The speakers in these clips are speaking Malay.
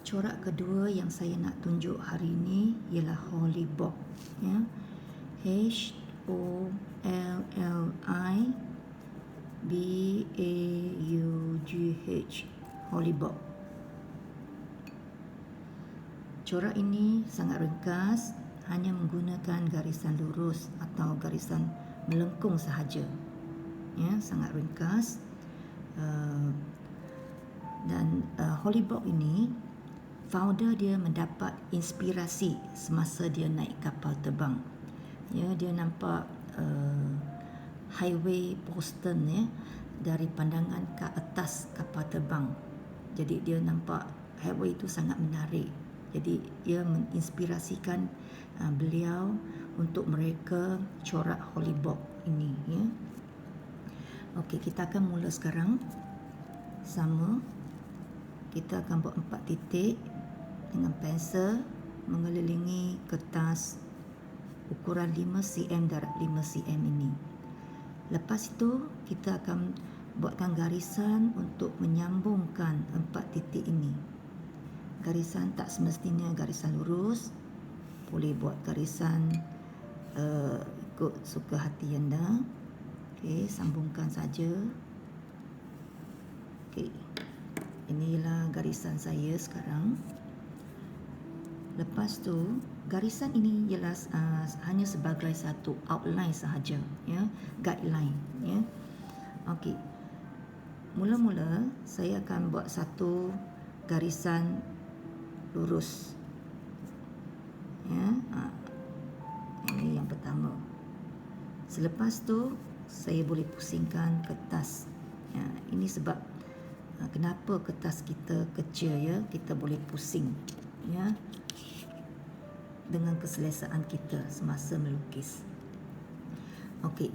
Corak kedua yang saya nak tunjuk hari ini ialah Hollybop, ya. HOLLIBAUGH, Hollybop. Corak ini sangat ringkas, hanya menggunakan garisan lurus atau garisan melengkung sahaja. Ya, sangat ringkas. Dan Hollybop ini, founder dia mendapat inspirasi semasa dia naik kapal terbang. Ya, dia nampak highway Boston, ya, dari pandangan ke atas kapal terbang. Jadi dia nampak highway itu sangat menarik. Jadi ia menginspirasikan beliau untuk mereka corak Hollybop ini, ya. Okey, kita akan mula sekarang. Sama, kita akan buat 4 titik dengan pensel mengelilingi kertas ukuran 5 cm darab 5 cm ini. Lepas itu kita akan buatkan garisan untuk menyambungkan 4 titik ini. Garisan tak semestinya garisan lurus, boleh buat garisan ikut suka hati anda. Okey, sambungkan saja. Okey, inilah garisan saya sekarang. Lepas tu, garisan ini ialah hanya sebagai satu outline sahaja, ya, guideline, ya. Okey. Mula-mula saya akan buat satu garisan lurus. Ya, ini yang pertama. Selepas tu saya boleh pusingkan kertas. Ya, ini sebab kenapa kertas kita kecil, ya, kita boleh pusing, ya, dengan keselesaan kita semasa melukis. Okey.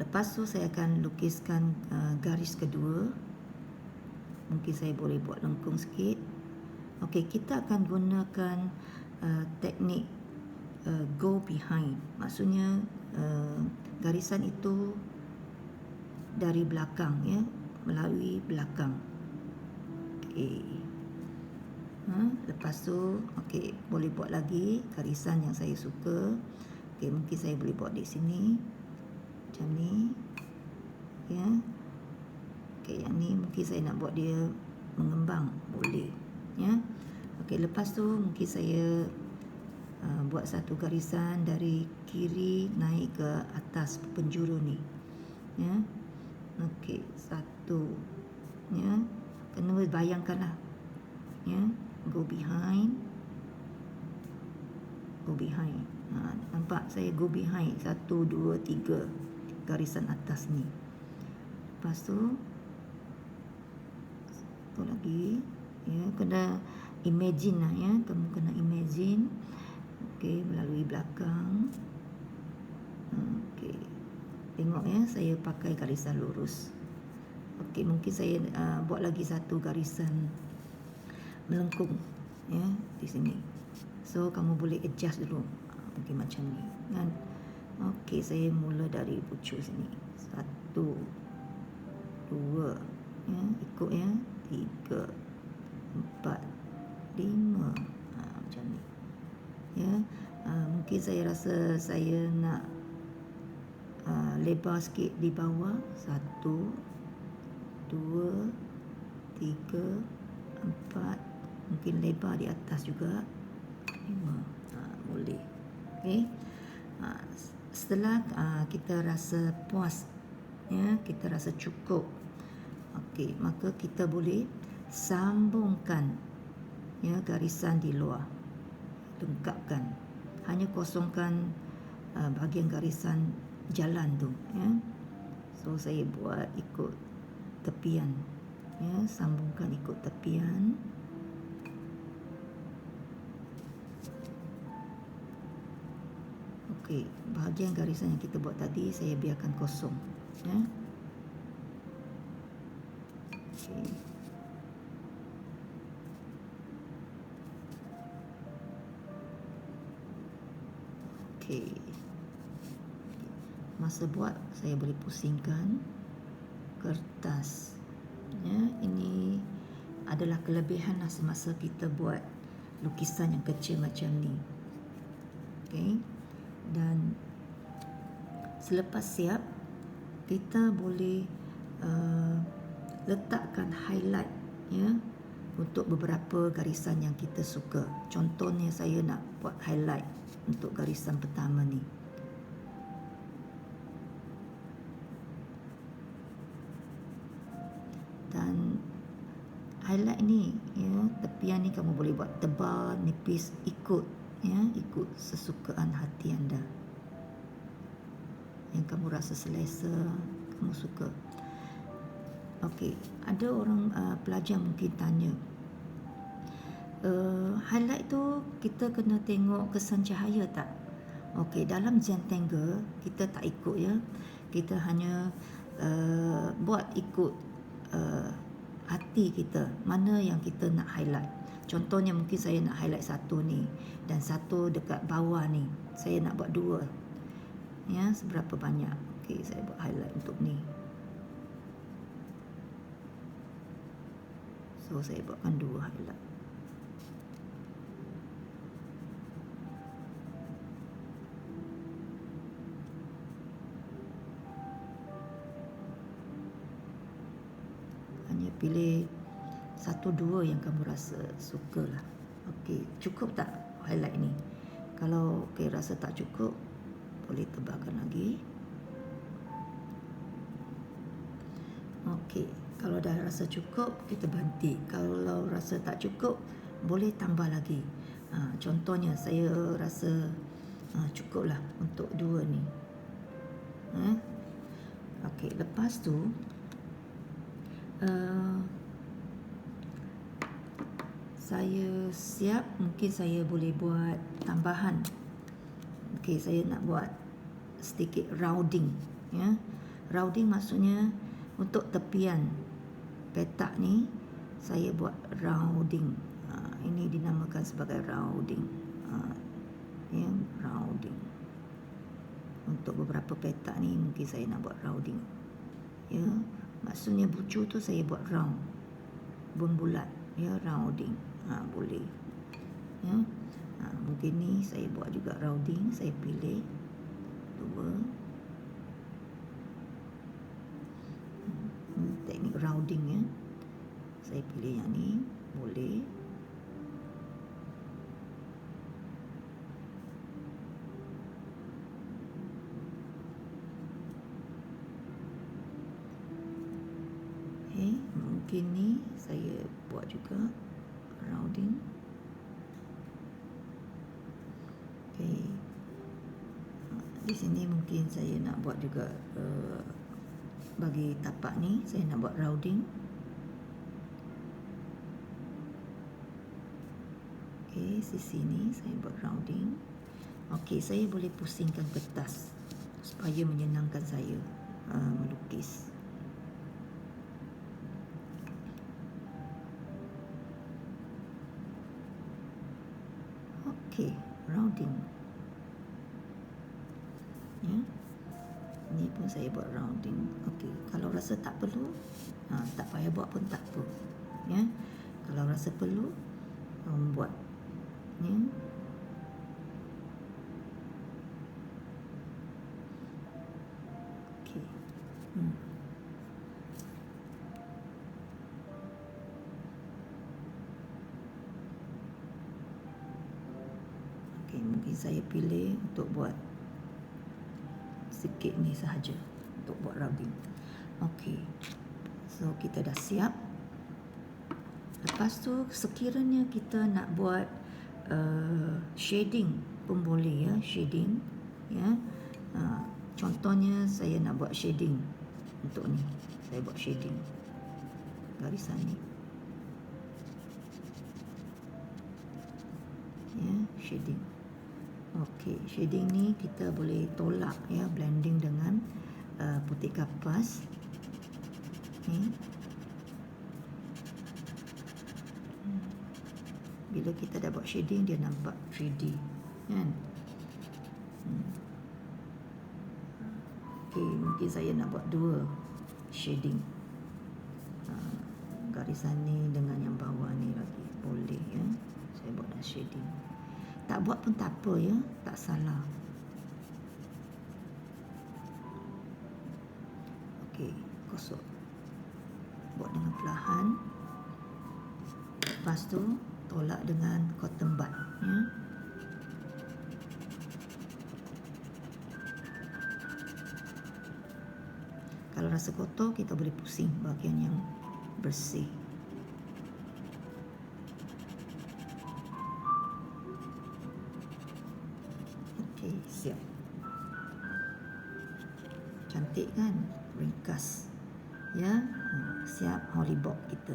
Lepas tu saya akan lukiskan garis kedua. Mungkin saya boleh buat lengkung sikit. Okey, kita akan gunakan teknik go behind. Maksudnya garisan itu dari belakang, ya, melalui belakang. Okey. Lepas tu, okey, boleh buat lagi garisan yang saya suka. Okey, mungkin saya boleh buat di sini. Macam ni. Ya. Okey, yang ni mungkin saya nak buat dia mengembang, boleh. Ya. Okey, lepas tu mungkin saya buat satu garisan dari kiri naik ke atas penjuru ni. Ya. Okey, satu. Ya. Kena bayangkanlah. Ya, go behind. Go behind. Nampak saya go behind 1 2 3 garisan atas ni. Lepas tu satu lagi, ya, kena imagine lah, ya, kamu kena imagine. Okey, melalui belakang. Okey, tengok, ya, saya pakai garisan lurus. Okey, mungkin saya buat lagi satu garisan melengkung, ya, di sini. So kamu boleh adjust dulu, mungkin macam ni, kan. Okey, saya mula dari pucuk sini. 1 2, ya, ikut, ya, 3 4 5, macam ni, ya. Mungkin saya rasa saya nak lebar sikit di bawah. 1 2 3 4, mungkin lebar di atas juga. 5, boleh. Okey. Setelah kita rasa puas, ya, kita rasa cukup, okey, maka kita boleh sambungkan, ya, garisan di luar. Lengkapkan. Hanya kosongkan bahagian garisan jalan tu, ya. So saya buat ikut tepian, ya, sambungkan ikut tepian. Okey, bahagian garisan yang kita buat tadi saya biarkan kosong, ya. Okey. Okey. Masa buat saya boleh pusingkan kertas. Ya, ini adalah kelebihan lah semasa kita buat lukisan yang kecil macam ni. Okay. Dan selepas siap, kita boleh letakkan highlight ya untuk beberapa garisan yang kita suka. Contohnya saya nak buat highlight untuk garisan pertama ni. Dan highlight ni ya, tepian ni kamu boleh buat tebal, nipis, ikut sesukaan hati anda. Yang kamu rasa selesa, kamu suka. Okey, ada orang pelajar mungkin tanya, highlight tu kita kena tengok kesan cahaya tak? Okey, dalam Zentangle kita tak ikut ya. Kita hanya buat ikut hati kita, mana yang kita nak highlight. Contohnya mungkin saya nak highlight satu ni dan satu dekat bawah ni. Saya nak buat dua. Ya, seberapa banyak? Okey, saya buat highlight untuk ni. So saya buatkan dua highlight. Hanya pilih satu dua yang kamu rasa sukalah. Okey, cukup tak highlight ni? Kalau rasa tak cukup, boleh tebalkan lagi. Okey, kalau dah rasa cukup, kita berhenti. Kalau rasa tak cukup, boleh tambah lagi. Contohnya saya rasa cukuplah untuk dua ni. Okey, lepas tu saya siap, mungkin saya boleh buat tambahan. Okey, saya nak buat sedikit rounding ya. Rounding maksudnya untuk tepian petak ni saya buat rounding. Ini dinamakan sebagai rounding. Ya, rounding. Untuk beberapa petak ni mungkin saya nak buat rounding. Ya, maksudnya bucu tu saya buat round. Bulat ya, rounding. Boleh. Ya. Mungkin ni saya buat juga rounding, saya pilih dua. Teknik rounding ya. Saya pilih yang ni, boleh. Okay, mungkin ni saya buat juga rounding. Okay. Di sini mungkin saya nak buat juga bagi tapak ni saya nak buat rounding. Okey, sisi ni saya buat rounding. Okey, saya boleh pusingkan kertas supaya menyenangkan saya melukis. Okey, rounding. Ya. Ni pun saya buat rounding. Okey, kalau rasa tak perlu, tak payah buat pun tak apa. Ya. Kalau rasa perlu, buat. Ya. Okey. Okey, mungkin saya pilih untuk buat sikit ni sahaja untuk buat rounding. Okey, so kita dah siap. Lepas tu sekiranya kita nak buat shading pun boleh ya, shading ya. Contohnya saya nak buat shading untuk ni, saya buat shading garisan ni ya, shading. Okey, shading ni kita boleh tolak ya, blending dengan putih kapas. Ni. Bila kita dah buat shading, dia nampak 3D kan. Okey, mungkin saya nak buat dua shading. Garisan ni dengan yang bawah. shading. Tak buat pun tak apa ya, tak salah. Okey, gosok. Buat dengan perlahan. Lepas tu tolak dengan cotton bud ya. Kalau rasa kotor, kita boleh pusing bahagian yang bersih. Okey, siap. Cantik kan? Ringkas. Ya, siap Holy Box kita.